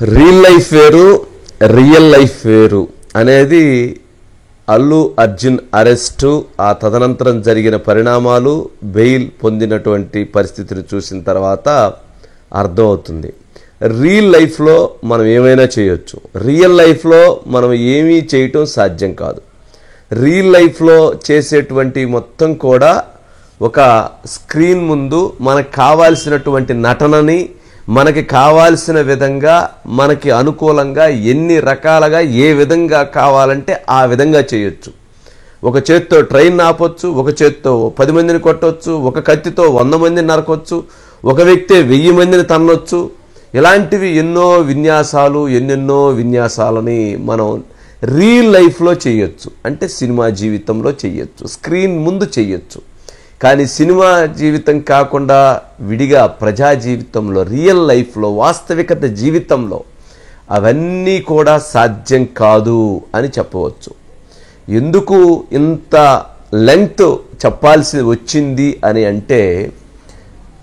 Real life వేరు, real life వేరు అనేది అల్లు అర్జున్ అరెస్టు, ఆ తదనంతరం జరిగిన పరిణామాలు, బెయిల్ పొందినటువంటి పరిస్థితిని చూసిన తర్వాత అర్థమవుతుంది. రియల్ లైఫ్లో మనం ఏమైనా చేయొచ్చు, రియల్ లైఫ్లో మనం ఏమీ చేయటం సాధ్యం కాదు. రియల్ లైఫ్లో చేసేటువంటి మొత్తం కూడా ఒక స్క్రీన్ ముందు మనకు కావాల్సినటువంటి నటనని మనకి కావాల్సిన విధంగా, మనకి అనుకూలంగా ఎన్ని రకాలుగా ఏ విధంగా కావాలంటే ఆ విధంగా చేయొచ్చు. ఒక చేత్తో ట్రైన్ ఆపొచ్చు, ఒక చేత్తో 10 మందిని కొట్టవచ్చు, ఒక కత్తితో 100 మందిని నరకొచ్చు, ఒక వ్యక్తే 1000 మందిని తన్నొచ్చు. ఇలాంటివి ఎన్నెన్నో విన్యాసాలని మనం రియల్ లైఫ్లో చేయొచ్చు, అంటే సినిమా జీవితంలో చేయొచ్చు, స్క్రీన్ ముందు చేయొచ్చు. కానీ సినిమా జీవితం కాకుండా విడిగా ప్రజా జీవితంలో, రియల్ లైఫ్లో, వాస్తవికత జీవితంలో అవన్నీ కూడా సాధ్యం కాదు అని చెప్పవచ్చు. ఎందుకు ఇంత లెంగ్త్ చెప్పాల్సి వచ్చింది అని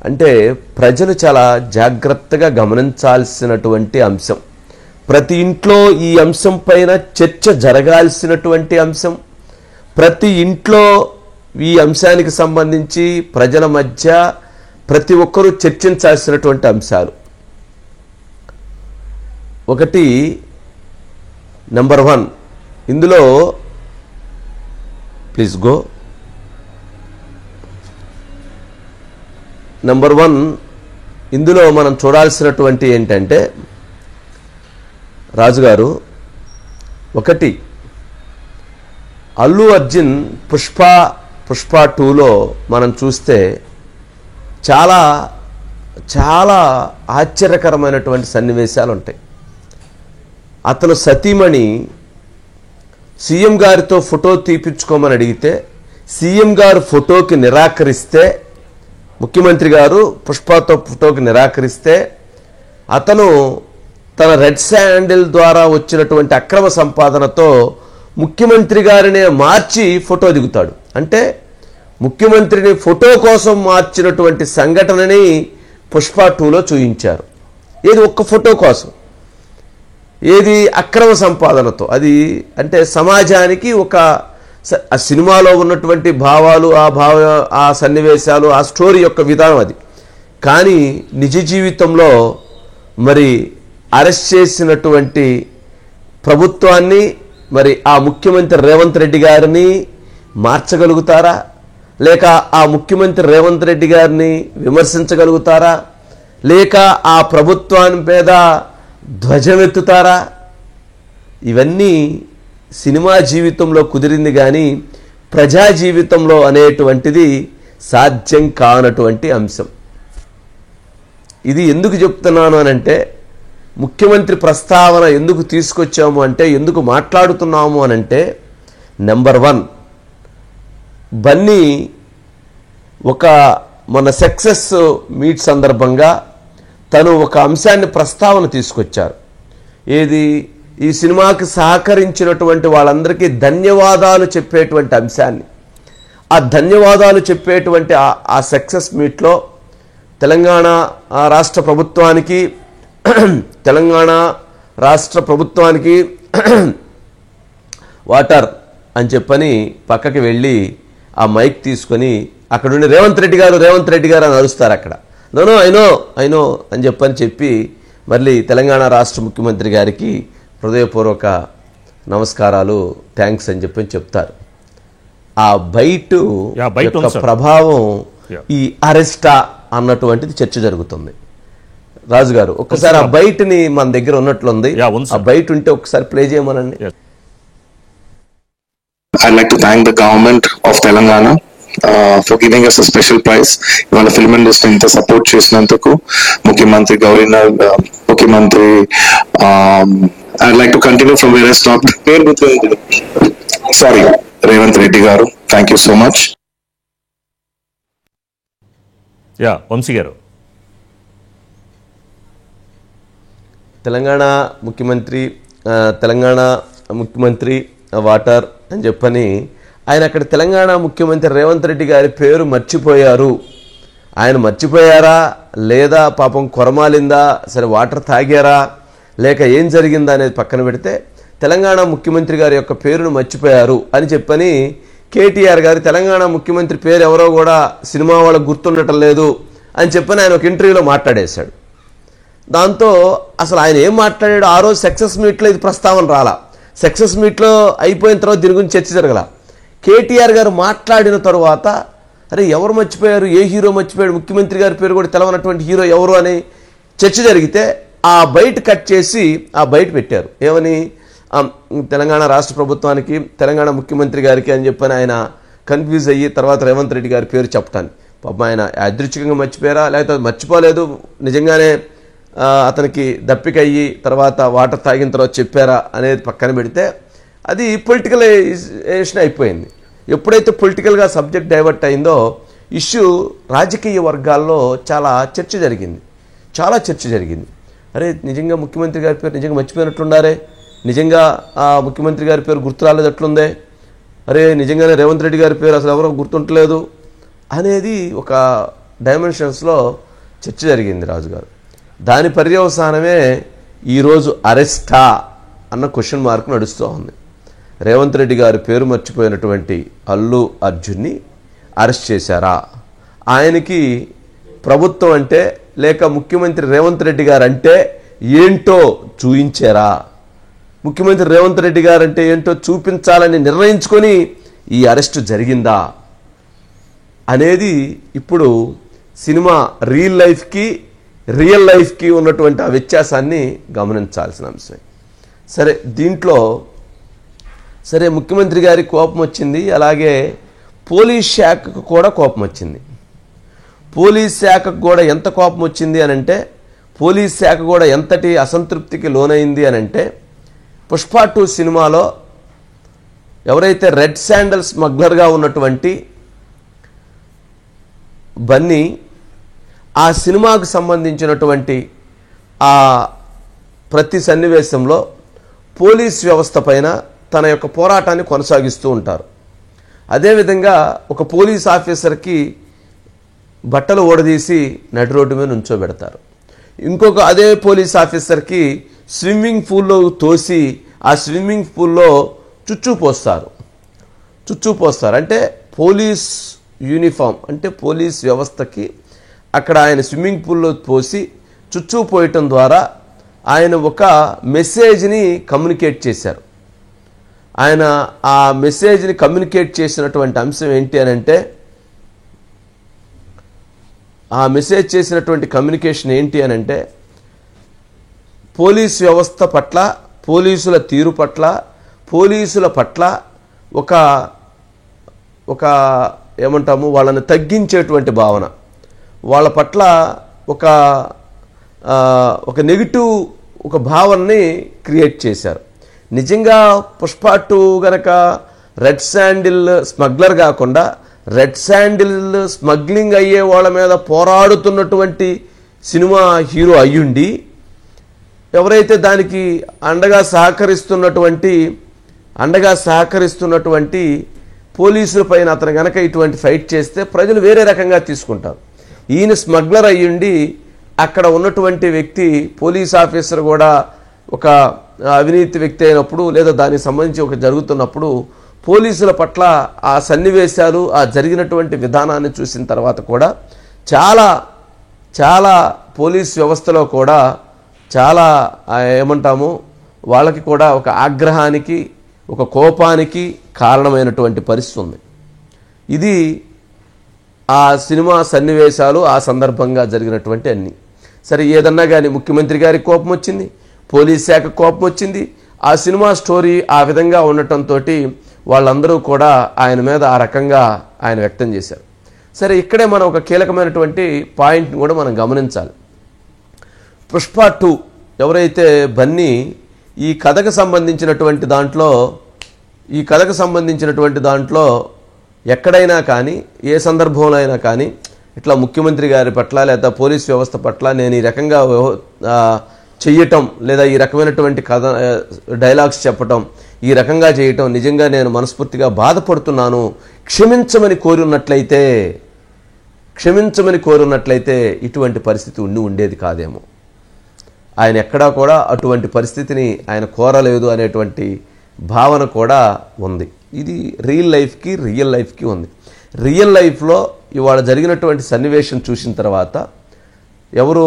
అంటే ప్రజలు చాలా జాగ్రత్తగా గమనించాల్సినటువంటి అంశం. ప్రతి ఇంట్లో ఈ అంశం పైన చర్చ జరగాల్సినటువంటి అంశం. ప్రతి ఇంట్లో ఈ అంశానికి సంబంధించి ప్రజల మధ్య ప్రతి ఒక్కరూ చర్చించాల్సినటువంటి అంశాలు. ఒకటి, నెంబర్ 1 ఇందులో ప్లీజ్ గో. నెంబర్ 1 ఇందులో మనం చూడాల్సినటువంటి ఏంటంటే రాజుగారు, ఒకటి అల్లు అర్జున్ పుష్ప 2లో మనం చూస్తే చాలా చాలా ఆశ్చర్యకరమైనటువంటి సన్నివేశాలు ఉంటాయి. అతను సతీమణి సీఎం గారితో ఫోటో తీపించుకోమని అడిగితే సీఎం గారు ఫోటోకి నిరాకరిస్తే, ముఖ్యమంత్రి గారు పుష్పతో ఫోటోకి నిరాకరిస్తే అతను తన రెడ్ శాండిల్ ద్వారా వచ్చినటువంటి అక్రమ సంపాదనతో ముఖ్యమంత్రి గారినే మార్చి ఫోటో దిగుతాడు. అంటే ముఖ్యమంత్రిని ఫోటో కోసం మార్చినటువంటి సంఘటనని పుష్ప 2లో చూపించారు. ఏది ఒక్క ఫోటో కోసం, ఏది అక్రమ సంపాదనతో. అది అంటే సమాజానికి ఒక ఆ సినిమాలో ఉన్నటువంటి భావాలు, ఆ సన్నివేశాలు, ఆ స్టోరీ యొక్క విధానం అది. కానీ నిజ జీవితంలో మరి అరెస్ట్ చేసినటువంటి ప్రభుత్వాన్ని, మరి ఆ ముఖ్యమంత్రి రేవంత్ రెడ్డి గారిని మార్చగలుగుతారా? లేక ఆ ముఖ్యమంత్రి రేవంత్ రెడ్డి గారిని విమర్శించగలుగుతారా? లేక ఆ ప్రభుత్వాన్ని మీద ధ్వజమెత్తుతారా? ఇవన్నీ సినిమా జీవితంలో కుదిరింది, కానీ ప్రజా జీవితంలో అనేటువంటిది సాధ్యం కానటువంటి అంశం. ఇది ఎందుకు చెప్తున్నాను అనంటే, ముఖ్యమంత్రి ప్రస్తావన ఎందుకు తీసుకొచ్చాము అంటే, ఎందుకు మాట్లాడుతున్నాము అనంటే, నెంబర్ 1 బన్నీ మన సక్సెస్ మీట్ సందర్భంగా తను ఒక అంశాన్ని ప్రస్తావన తీసుకొచ్చారు. ఏది? ఈ సినిమాకి సహకరించినటువంటి వాళ్ళందరికీ ధన్యవాదాలు చెప్పేటువంటి అంశాన్ని. ఆ ధన్యవాదాలు చెప్పేటువంటి ఆ సక్సెస్ మీట్లో తెలంగాణ రాష్ట్ర ప్రభుత్వానికి వాటర్ అని చెప్పని పక్కకి వెళ్ళి ఆ మైక్ తీసుకొని అక్కడుండి రేవంత్ రెడ్డి గారు అని అరుస్తారు. అక్కడ నో ఐనో అని చెప్పి మళ్ళీ తెలంగాణ రాష్ట్ర ముఖ్యమంత్రి గారికి హృదయపూర్వక నమస్కారాలు, థ్యాంక్స్ అని చెప్తారు. ఆ బయట యొక్క ప్రభావం ఈ అరెస్టా అన్నటువంటిది చర్చ జరుగుతుంది. రాజుగారు, ఒక్కసారి ఆ బయటని మన దగ్గర ఉన్నట్లుంది, ఆ బయట ఉంటే ఒకసారి ప్లే చేయమనండి. I'd like to thank the government of Telangana for giving us a special prize. ఇవాళ ఫిల్మ్ ఇండస్ట్రీ ఇంత సపోర్ట్ చేసినందుకు ముఖ్యమంత్రి I'd like to continue from where I stopped. Sorry, Revanth Reddy గారు, thank you so much. Vamshi గారు, తెలంగాణ ముఖ్యమంత్రి water అని చెప్పని ఆయన అక్కడ తెలంగాణ ముఖ్యమంత్రి రేవంత్ రెడ్డి గారి పేరు మర్చిపోయారు. ఆయన మర్చిపోయారా లేదా పాపం కొరమాలిందా, సరే వాటర్ తాగారా లేక ఏం జరిగిందా అనేది పక్కన పెడితే తెలంగాణ ముఖ్యమంత్రి గారి యొక్క పేరును మర్చిపోయారు అని చెప్పని కేటీఆర్ గారు తెలంగాణ ముఖ్యమంత్రి పేరు ఎవరో కూడా సినిమా వాళ్ళకు గుర్తుండటం లేదు అని చెప్పని ఆయన ఒక ఇంటర్వ్యూలో మాట్లాడేశాడు. దాంతో అసలు ఆయన ఏం మాట్లాడాడు, ఆ రోజు సక్సెస్ మీట్లో ఇది ప్రస్తావన రాలా, సక్సెస్ మీట్లో అయిపోయిన తర్వాత దీని గురించి చర్చ జరగల. కేటీఆర్ గారు మాట్లాడిన తర్వాత అరే ఎవరు మర్చిపోయారు, ఏ హీరో మర్చిపోయాడు, ముఖ్యమంత్రి గారి పేరు కూడా తెలవనటువంటి హీరో ఎవరు అని చర్చ జరిగితే ఆ బయట కట్ చేసి ఆ బయట పెట్టారు. ఏమని, తెలంగాణ రాష్ట్ర ప్రభుత్వానికి తెలంగాణ ముఖ్యమంత్రి గారికి అని చెప్పని ఆయన కన్ఫ్యూజ్ అయ్యి తర్వాత రేవంత్ రెడ్డి గారి పేరు చెప్పటానికి. పాపం ఆయన యాదృచ్ఛికంగా మర్చిపోయారా లేకపోతే మర్చిపోలేదు నిజంగానే అతనికి దప్పికయ్యి తర్వాత వాటర్ తాగిన తర్వాత చెప్పారా అనేది పక్కన పెడితే అది పొలిటికలైజేషన్ అయిపోయింది. ఎప్పుడైతే పొలిటికల్గా సబ్జెక్ట్ డైవర్ట్ అయిందో ఇష్యూ రాజకీయ వర్గాల్లో చాలా చర్చ జరిగింది. అరే నిజంగా ముఖ్యమంత్రి గారి పేరు నిజంగా మర్చిపోయినట్లుండారే, నిజంగా ఆ ముఖ్యమంత్రి గారి పేరు గుర్తు రాలేదట్లుందే, అరే నిజంగానే రేవంత్ రెడ్డి గారి పేరు అసలు ఎవరో గుర్తుంటలేదు అనేది ఒక డైమెన్షన్స్లో చర్చ జరిగింది రాజుగారు. దాని పర్యవసానమే ఈరోజు అరెస్టా అన్న క్వశ్చన్ మార్క్ నడుస్తూ ఉంది. రేవంత్ రెడ్డి గారి పేరు మర్చిపోయినటువంటి అల్లు అర్జున్ని అరెస్ట్ చేశారా, ఆయనకి ప్రభుత్వం అంటే లేక ముఖ్యమంత్రి రేవంత్ రెడ్డి గారు అంటే ఏంటో చూయించారా, ముఖ్యమంత్రి రేవంత్ రెడ్డి గారు అంటే ఏంటో చూపించాలని నిర్ణయించుకొని ఈ అరెస్టు జరిగిందా అనేది ఇప్పుడు సినిమా రియల్ లైఫ్కి ఉన్నటువంటి ఆ వ్యత్యాసాన్ని గమనించాల్సిన అంశం. సరే దీంట్లో ముఖ్యమంత్రి గారికి కోపం వచ్చింది, అలాగే పోలీస్ శాఖకు కూడా కోపం వచ్చింది. పోలీస్ శాఖకు కూడా ఎంత కోపం వచ్చింది అని అంటే, పోలీస్ శాఖ కూడా ఎంతటి అసంతృప్తికి లోనైంది అని అంటే, పుష్ప 2 సినిమాలో ఎవరైతే రెడ్ శాండల్ స్మగ్లర్గా ఉన్నటువంటి బన్నీ ఆ సినిమాకు సంబంధించినటువంటి ఆ ప్రతి సన్నివేశంలో పోలీస్ వ్యవస్థ పైన తన యొక్క పోరాటాన్ని కొనసాగిస్తూ ఉంటారు. అదేవిధంగా ఒక పోలీస్ ఆఫీసర్కి బట్టలు ఓడదీసి నడి రోడ్డు మీద నుంచోబెడతారు. ఇంకొక అదే పోలీస్ ఆఫీసర్కి స్విమ్మింగ్ పూల్లో తోసి ఆ స్విమ్మింగ్ పూల్లో చుచ్చు పోస్తారు. అంటే పోలీస్ యూనిఫామ్ అంటే పోలీస్ వ్యవస్థకి అక్కడ ఆయన స్విమ్మింగ్ పూల్లో పోసి చుచ్చు పోయటం ద్వారా ఆయన ఒక మెసేజ్ని కమ్యూనికేట్ చేశారు. ఆయన ఆ మెసేజ్ని కమ్యూనికేట్ చేసినటువంటి అంశం ఏంటి అని అంటే, ఆ మెసేజ్ చేసినటువంటి కమ్యూనికేషన్ ఏంటి అని అంటే, పోలీస్ వ్యవస్థ పట్ల, పోలీసుల తీరు పట్ల, పోలీసుల పట్ల ఒక ఏమంటాము వాళ్ళని తగ్గించేటువంటి భావన, వాళ్ళ పట్ల ఒక నెగిటివ్ ఒక భావనని క్రియేట్ చేశారు. నిజంగా పుష్ప 2 గనక రెడ్ శాండిల్ స్మగ్లర్ కాకుండా రెడ్ శాండిల్ స్మగ్లింగ్ అయ్యే వాళ్ళ మీద పోరాడుతున్నటువంటి సినిమా హీరో అయ్యుండి ఎవరైతే దానికి అండగా సహకరిస్తున్నటువంటి పోలీసుల పైన అతను గనక ఇటువంటి ఫైట్ చేస్తే ప్రజలు వేరే రకంగా తీసుకుంటారు. ఈయన స్మగ్లర్ అయ్యుండి అక్కడ ఉన్నటువంటి వ్యక్తి పోలీస్ ఆఫీసర్ కూడా ఒక అవినీతి వ్యక్తి అయినప్పుడు లేదా దానికి సంబంధించి ఒక జరుగుతున్నప్పుడు పోలీసుల పట్ల ఆ సన్నివేశాలు ఆ జరిగినటువంటి విధానాన్ని చూసిన తర్వాత కూడా చాలా పోలీస్ వ్యవస్థలో కూడా చాలా ఏమంటాము వాళ్ళకి కూడా ఒక ఆగ్రహానికి ఒక కోపానికి కారణమైనటువంటి పరిస్థితి ఉంది. ఇది ఆ సినిమా సన్నివేశాలు ఆ సందర్భంగా జరిగినటువంటి అన్ని. సరే ఏదన్నా కానీ ముఖ్యమంత్రి గారికి కోపం వచ్చింది, పోలీస్ శాఖ కోపం వచ్చింది, ఆ సినిమా స్టోరీ ఆ విధంగా ఉండటంతో వాళ్ళందరూ కూడా ఆయన మీద ఆ రకంగా ఆయన వ్యక్తం చేశారు. సరే ఇక్కడే మనం ఒక కీలకమైనటువంటి పాయింట్ని కూడా మనం గమనించాలి. పుష్ప 2 ఎవరైతే బన్నీ ఈ కథకు సంబంధించినటువంటి దాంట్లో ఎక్కడైనా కానీ ఏ సందర్భంలో అయినా కానీ ఇట్లా ముఖ్యమంత్రి గారి పట్ల లేదా పోలీస్ వ్యవస్థ పట్ల నేను ఈ రకంగా చెయ్యటం లేదా ఈ రకమైనటువంటి కథ డైలాగ్స్ చెప్పటం ఈ రకంగా చేయటం నిజంగా నేను మనస్ఫూర్తిగా బాధపడుతున్నాను, క్షమించమని కోరున్నట్లయితే ఇటువంటి పరిస్థితి ఉండేది కాదేమో. ఆయన ఎక్కడా కూడా అటువంటి పరిస్థితిని ఆయన కోరలేదు అనేటువంటి భావన కూడా ఉంది. ఇది రియల్ లైఫ్కి ఉంది. రియల్ లైఫ్లో ఇవాళ జరిగినటువంటి సన్నివేశం చూసిన తర్వాత ఎవరు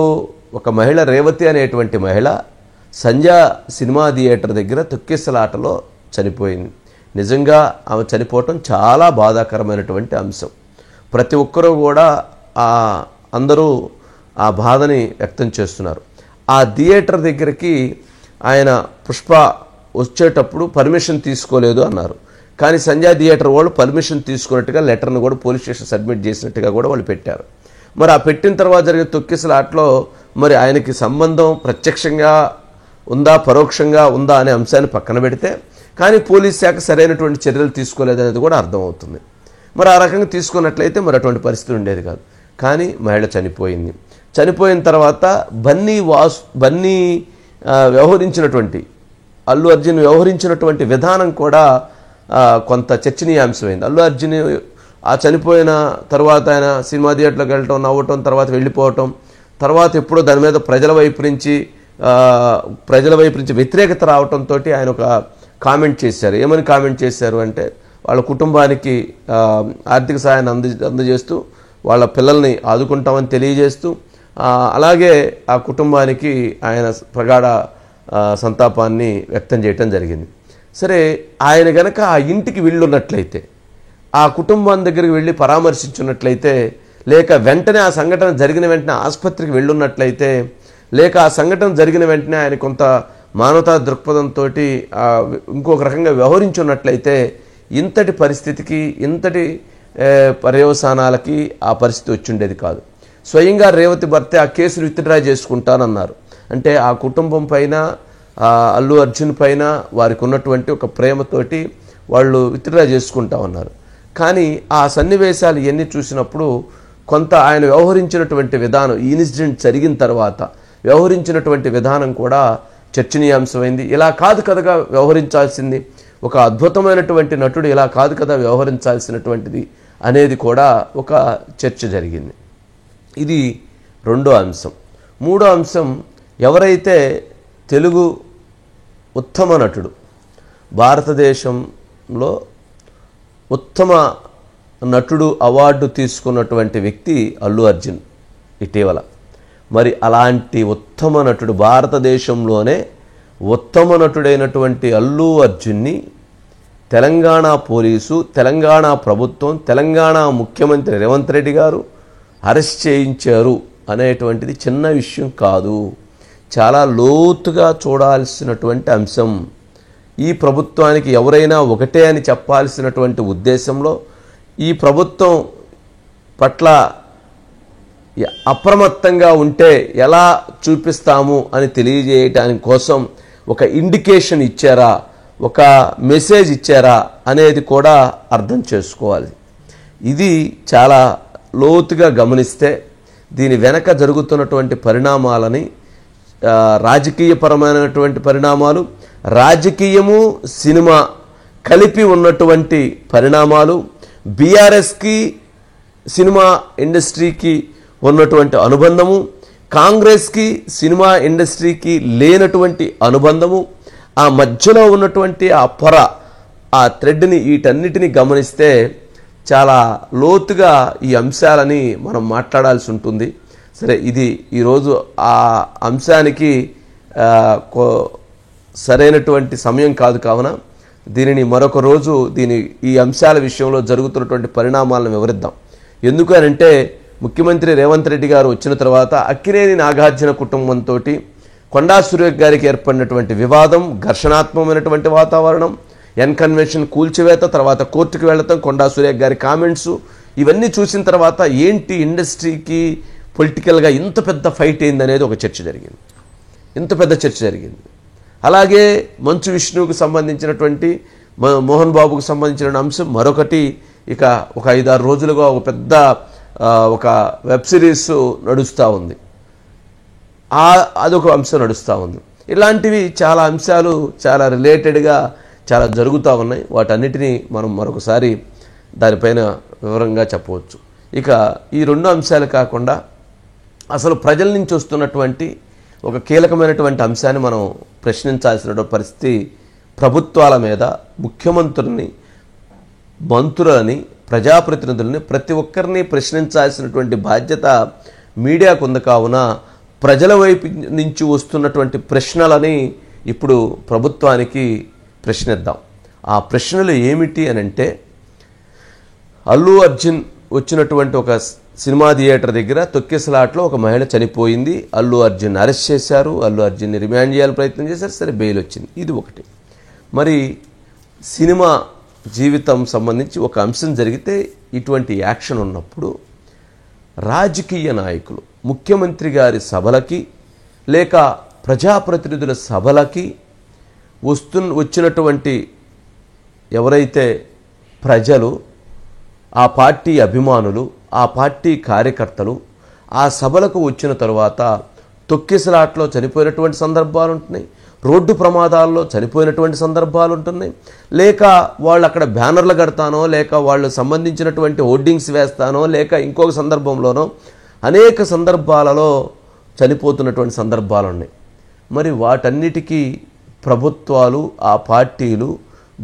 ఒక మహిళ, రేవతి అనేటువంటి మహిళ సంధ్యా సినిమా థియేటర్ దగ్గర తొక్కిసలాటలో చనిపోయింది. నిజంగా ఆమె చనిపోవటం చాలా బాధాకరమైనటువంటి అంశం. ప్రతి ఒక్కరూ కూడా అందరూ ఆ బాధని వ్యక్తం చేస్తున్నారు. ఆ థియేటర్ దగ్గరికి ఆయన పుష్ప వచ్చేటప్పుడు పర్మిషన్ తీసుకోలేదు అన్నారు. కానీ సంధ్యా థియేటర్ వాళ్ళు పర్మిషన్ తీసుకున్నట్టుగా లెటర్ను కూడా పోలీస్ స్టేషన్ సబ్మిట్ చేసినట్టుగా కూడా వాళ్ళు పెట్టారు. మరి ఆ పెట్టిన తర్వాత జరిగే తొక్కిసలాటలో మరి ఆయనకి సంబంధం ప్రత్యక్షంగా ఉందా, పరోక్షంగా ఉందా అనే అంశాన్ని పక్కన పెడితే, కానీ పోలీస్ శాఖ సరైనటువంటి చర్యలు తీసుకోలేదనేది కూడా అర్థమవుతుంది. మరి ఆ రకంగా తీసుకున్నట్లయితే మరి అటువంటి పరిస్థితి ఉండేది కాదు. కానీ మహిళ చనిపోయింది. చనిపోయిన తర్వాత బన్నీ వ్యవహరించినటువంటి, అల్లు అర్జున్ వ్యవహరించినటువంటి విధానం కూడా కొంత చర్చనీయాంశమైంది. అల్లు అర్జున్ ఆ చనిపోయిన తర్వాత ఆయన సినిమా థియేటర్లోకి వెళ్ళటం, నవ్వటం, తర్వాత వెళ్ళిపోవటం, తర్వాత ఎప్పుడో దాని మీద ప్రజల వైపు నుంచి వ్యతిరేకత రావడంతో ఆయన ఒక కామెంట్ చేశారు. ఏమని కామెంట్ చేశారు అంటే, వాళ్ళ కుటుంబానికి ఆర్థిక సాయాన్ని అందజేస్తూ వాళ్ళ పిల్లల్ని ఆదుకుంటామని తెలియజేస్తూ, అలాగే ఆ కుటుంబానికి ఆయన ప్రగాఢ సంతాపాన్ని వ్యక్తం చేయటం జరిగింది. సరే, ఆయన గనక ఆ ఇంటికి వెళ్ళున్నట్లయితే, ఆ కుటుంబం దగ్గరికి వెళ్ళి పరామర్శించున్నట్లయితే, లేక వెంటనే ఆ సంఘటన జరిగిన వెంటనే ఆసుపత్రికి వెళ్ళున్నట్లయితే, లేక ఆ సంఘటన జరిగిన వెంటనే ఆయన కొంత మానవతా దృక్పథంతో ఇంకొక రకంగా వ్యవహరించున్నట్లయితే ఇంతటి పరిస్థితికి, ఇంతటి పర్యవసానాలకి ఆ పరిస్థితి వచ్చిండేది కాదు. స్వయంగా రేవతి భర్తే ఆ కేసును విత్డ్రా చేసుకుంటానన్నారు. అంటే ఆ కుటుంబం పైన, అల్లు అర్జున్ పైన వారికి ఉన్నటువంటి ఒక ప్రేమతోటి వాళ్ళు విత్డ్రా చేసుకుంటా ఉన్నారు. కానీ ఆ సన్నివేశాలు ఇవన్నీ చూసినప్పుడు కొంత ఆయన వ్యవహరించినటువంటి విధానం, ఈ ఇన్సిడెంట్ జరిగిన తర్వాత వ్యవహరించినటువంటి విధానం కూడా చర్చనీయాంశమైంది. ఇలా కాదు కదగా వ్యవహరించాల్సింది, ఒక అద్భుతమైనటువంటి నటుడు ఇలా కాదు కదా వ్యవహరించాల్సినటువంటిది అనేది కూడా ఒక చర్చ జరిగింది. ఇది రెండో అంశం. మూడో అంశం, ఎవరైతే తెలుగు ఉత్తమ నటుడు, భారతదేశంలో ఉత్తమ నటుడు అవార్డు తీసుకున్నటువంటి వ్యక్తి అల్లు అర్జున్ ఇటీవల. మరి అలాంటి ఉత్తమ నటుడు, భారతదేశంలోనే ఉత్తమ నటుడైనటువంటి అల్లు అర్జున్ని తెలంగాణ పోలీసు, తెలంగాణ ప్రభుత్వం, తెలంగాణ ముఖ్యమంత్రి రేవంత్ రెడ్డి గారు అరెస్ట్ చేయించారు అనేటువంటిది చిన్న విషయం కాదు. చాలా లోతుగా చూడాల్సినటువంటి అంశం. ఈ ప్రభుత్వానికి ఎవరైనా ఒకటే అని చెప్పాల్సినటువంటి ఉద్దేశంలో ఈ ప్రభుత్వం పట్ల అప్రమత్తంగా ఉంటే ఎలా చూపిస్తాము అని తెలియజేయటానికి కోసం ఒక ఇండికేషన్ ఇచ్చారా, ఒక మెసేజ్ ఇచ్చారా అనేది కూడా అర్థం చేసుకోవాలి. ఇది చాలా లోతుగా గమనిస్తే దీని వెనక జరుగుతున్నటువంటి పరిణామాలని, రాజకీయపరమైనటువంటి పరిణామాలు, రాజకీయము సినిమా కలిపి ఉన్నటువంటి పరిణామాలు, బీఆర్ఎస్కి సినిమా ఇండస్ట్రీకి ఉన్నటువంటి అనుబంధము, కాంగ్రెస్కి సినిమా ఇండస్ట్రీకి లేనటువంటి అనుబంధము, ఆ మధ్యలో ఉన్నటువంటి ఆ పొర, ఆ థ్రెడ్ని, వీటన్నిటిని గమనిస్తే చాలా లోతుగా ఈ అంశాలని మనం మాట్లాడాల్సి ఉంటుంది. సరే, ఇది ఈరోజు ఆ అంశానికి సరైనటువంటి సమయం కాదు. కావున దీనిని మరొక రోజు ఈ అంశాల విషయంలో జరుగుతున్నటువంటి పరిణామాలను వివరిద్దాం. ఎందుకు అనంటే, ముఖ్యమంత్రి రేవంత్ రెడ్డి గారు వచ్చిన తర్వాత అక్కినేని నాగార్జున కుటుంబంతో కొండా సురేఖ గారికి ఏర్పడినటువంటి వివాదం, ఘర్షణాత్మకమైనటువంటి వాతావరణం, కన్వెన్షన్ కూల్చివేత, తర్వాత కోర్టుకు వెళ్లటం, కొండా సురేఖ గారి కామెంట్స్, ఇవన్నీ చూసిన తర్వాత ఏంటి ఇండస్ట్రీకి పొలిటికల్గా ఇంత పెద్ద ఫైట్ ఏందనేది ఒక చర్చ జరిగింది. ఇంత పెద్ద చర్చ జరిగింది. అలాగే మంచు విష్ణువుకు సంబంధించినటువంటి, మోహన్ బాబుకు సంబంధించిన అంశం మరొకటి. ఇక ఒక 5-6 రోజులుగా ఒక పెద్ద ఒక వెబ్ సిరీస్ నడుస్తూ ఉంది. అదొక అంశం నడుస్తూ ఉంది. ఇలాంటివి చాలా అంశాలు చాలా రిలేటెడ్గా చాలా జరుగుతూ ఉన్నాయి. వాటన్నిటినీ మనం మరొకసారి దానిపైన వివరంగా చెప్పవచ్చు. ఇక ఈ రెండు అంశాలు కాకుండా అసలు ప్రజల నుంచి వస్తున్నటువంటి ఒక కీలకమైనటువంటి అంశాన్ని మనం ప్రశ్నించాల్సిన పరిస్థితి ప్రభుత్వాల మీద, ముఖ్యమంత్రుల్ని, మంత్రులని, ప్రజాప్రతినిధులని ప్రతి ఒక్కరిని ప్రశ్నించాల్సినటువంటి బాధ్యత మీడియాకు ఉంది. కావున ప్రజల వైపు నుంచి వస్తున్నటువంటి ప్రశ్నలని ఇప్పుడు ప్రభుత్వానికి ప్రశ్నిద్దాం. ఆ ప్రశ్నలు ఏమిటి అని అంటే, అల్లు అర్జున్ వచ్చినటువంటి ఒక సినిమా థియేటర్ దగ్గర తొక్కిసలాట్లో ఒక మహిళ చనిపోయింది. అల్లు అర్జున్ అరెస్ట్ చేశారు, అల్లు అర్జున్ని రిమాండ్ చేయాలని ప్రయత్నం చేశారు, సరే బెయిల్ వచ్చింది. ఇది ఒకటి. మరి సినిమా జీవితం సంబంధించి ఒక అంశం జరిగితే ఇటువంటి యాక్షన్ ఉన్నప్పుడు రాజకీయ నాయకులు ముఖ్యమంత్రి గారి సభలకి లేక ప్రజాప్రతినిధుల సభలకి వచ్చినటువంటి ఎవరైతే ప్రజలు, ఆ పార్టీ అభిమానులు, ఆ పార్టీ కార్యకర్తలు ఆ సభలకు వచ్చిన తరువాత తొక్కిసలాట్లో చనిపోయినటువంటి సందర్భాలు ఉంటున్నాయి, రోడ్డు ప్రమాదాల్లో చనిపోయినటువంటి సందర్భాలు ఉంటున్నాయి, లేక వాళ్ళు అక్కడ బ్యానర్లు కడతానో, లేక వాళ్ళు సంబంధించినటువంటి హోర్డింగ్స్ వేస్తానో, లేక ఇంకొక సందర్భంలోనో అనేక సందర్భాలలో చనిపోతున్నటువంటి సందర్భాలు ఉన్నాయి. మరి వాటన్నిటికీ ప్రభుత్వాలు, ఆ పార్టీలు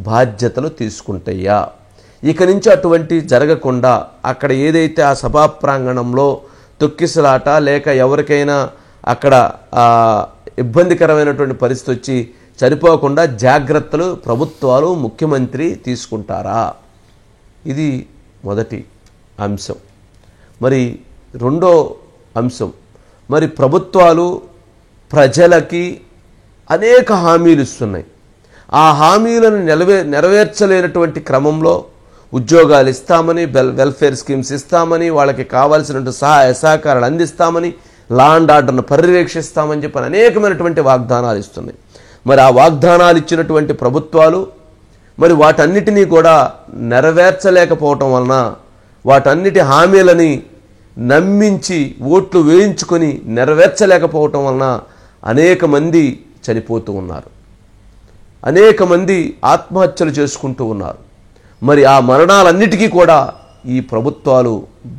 బాధ్యతలు తీసుకుంటాయా? ఇక నుంచి అటువంటి జరగకుండా అక్కడ ఏదైతే ఆ సభా ప్రాంగణంలో తొక్కిసలాట లేక ఎవరికైనా అక్కడ ఇబ్బందికరమైనటువంటి పరిస్థితి వచ్చి చనిపోకుండా జాగ్రత్తలు ప్రభుత్వాలు, ముఖ్యమంత్రి తీసుకుంటారా? ఇది మొదటి అంశం. మరి రెండో అంశం, మరి ప్రభుత్వాలు ప్రజలకి అనేక హామీలు ఇస్తున్నాయి. ఆ హామీలను నెరవేర్చలేనటువంటి క్రమంలో ఉద్యోగాలు ఇస్తామని, వెల్ఫేర్ స్కీమ్స్ ఇస్తామని, వాళ్ళకి కావాల్సినటువంటి సహాయ సహకారాలు అందిస్తామని, లా అండ్ ఆర్డర్ను పర్యవేక్షిస్తామని చెప్పని అనేకమైనటువంటి వాగ్దానాలు ఇస్తున్నాయి. మరి ఆ వాగ్దానాలు ఇచ్చినటువంటి ప్రభుత్వాలు మరి వాటన్నిటినీ కూడా నెరవేర్చలేకపోవటం వలన, వాటన్నిటి హామీలని నమ్మించి ఓట్లు వేయించుకొని నెరవేర్చలేకపోవటం వలన అనేక మంది చనిపోతూ ఉన్నారు, అనేక మంది ఆత్మహత్యలు చేసుకుంటూ ఉన్నారు. మరి ఆ మరణాలన్నిటికీ కూడా ఈ ప్రభుత్వాలు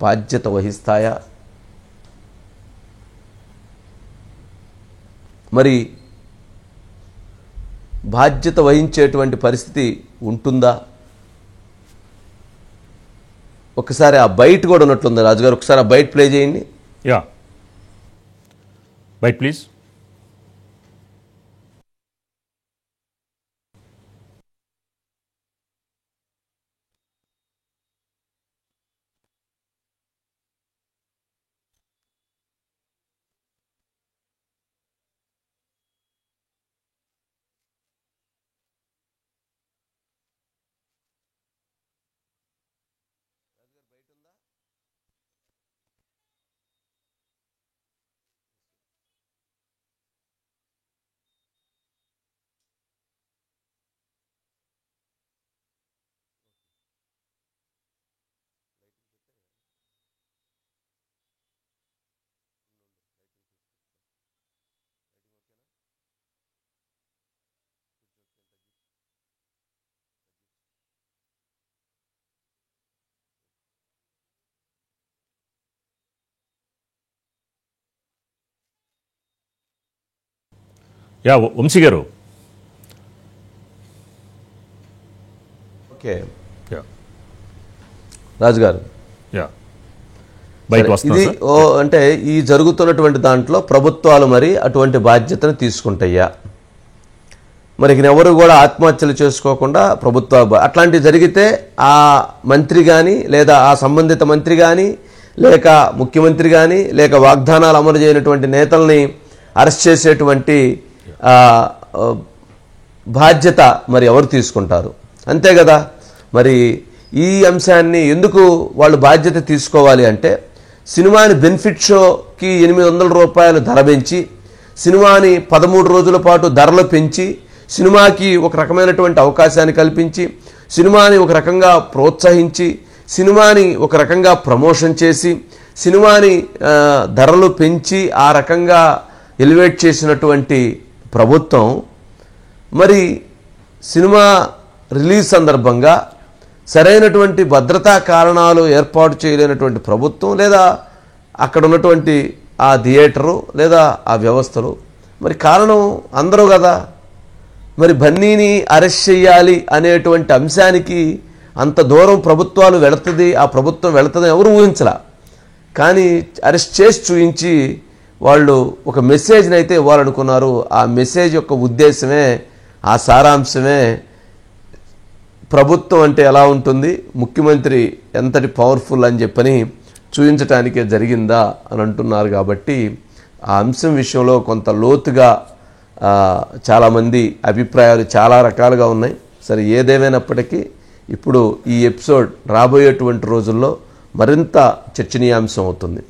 బాధ్యత వహిస్తాయా? మరి బాధ్యత వహించేటువంటి పరిస్థితి ఉంటుందా? ఒకసారి ఆ బైట్ కూడా ఉన్నట్లుంది రాజుగారు, ఒకసారి ఆ బైట్ ప్లే చేయండి. Yeah, byte please. Yeah, Vamshi గారు. ఓకే యా, రాజుగారు, యా, బైట్ వస్తుంది ఇది సార్. అంటే ఈ జరుగుతున్నటువంటి దాంట్లో ప్రభుత్వాలు మరి అటువంటి బాధ్యతను తీసుకుంటాయా? మరి ఎవరు కూడా ఆత్మహత్యలు చేసుకోకుండా అట్లాంటివి జరిగితే ఆ మంత్రి కానీ లేదా ఆ సంబంధిత మంత్రి కానీ లేక ముఖ్యమంత్రి కానీ లేక వాగ్దానాలు అమలు చేయనటువంటి నేతల్ని అరెస్ట్ చేసేటువంటి బాధ్యత మరి ఎవరు తీసుకుంటారు? అంతే కదా. మరి ఈ అంశాన్ని ఎందుకు వాళ్ళు బాధ్యత తీసుకోవాలి అంటే, సినిమాని బెనిఫిట్ షోకి 800 రూపాయలు ధర పెంచి, సినిమాని 13 రోజుల పాటు ధరలు పెంచి, సినిమాకి ఒక రకమైనటువంటి అవకాశాన్ని కల్పించి, సినిమాని ఒక రకంగా ప్రోత్సహించి, సినిమాని ఒక రకంగా ప్రమోషన్ చేసి, సినిమాని ధరలు పెంచి ఆ రకంగా ఎలివేట్ చేసినటువంటి ప్రభుత్వం మరి సినిమా రిలీజ్ సందర్భంగా సరైనటువంటి భద్రతా కారణాలు ఏర్పాటు చేయలేనటువంటి ప్రభుత్వం లేదా అక్కడ ఉన్నటువంటి ఆ థియేటరు లేదా ఆ వ్యవస్థలు మరి కారణం అందరూ కదా. మరి బన్నీని అరెస్ట్ చేయాలి అనేటువంటి అంశానికి అంత దూరం ప్రభుత్వాలు వెళుతుంది, ఆ ప్రభుత్వం వెళుతుంది ఎవరు ఊహించలా. కానీ అరెస్ట్ చేసి చూపించి వాళ్ళు ఒక మెసేజ్ని అయితే ఇవ్వాలనుకున్నారు. ఆ మెసేజ్ యొక్క ఉద్దేశమే, ఆ సారాంశమే ప్రభుత్వం అంటే ఎలా ఉంటుంది, ముఖ్యమంత్రి ఎంతటి పవర్ఫుల్ అని చెప్పని చూపించటానికే జరిగిందా అని అంటున్నారు. కాబట్టి ఆ అంశం విషయంలో కొంత లోతుగా చాలామంది అభిప్రాయాలు చాలా రకాలుగా ఉన్నాయి. సరే, ఏదేమైనప్పటికీ ఇప్పుడు ఈ ఎపిసోడ్ రాబోయేటువంటి రోజుల్లో మరింత చర్చనీయాంశం అవుతుంది.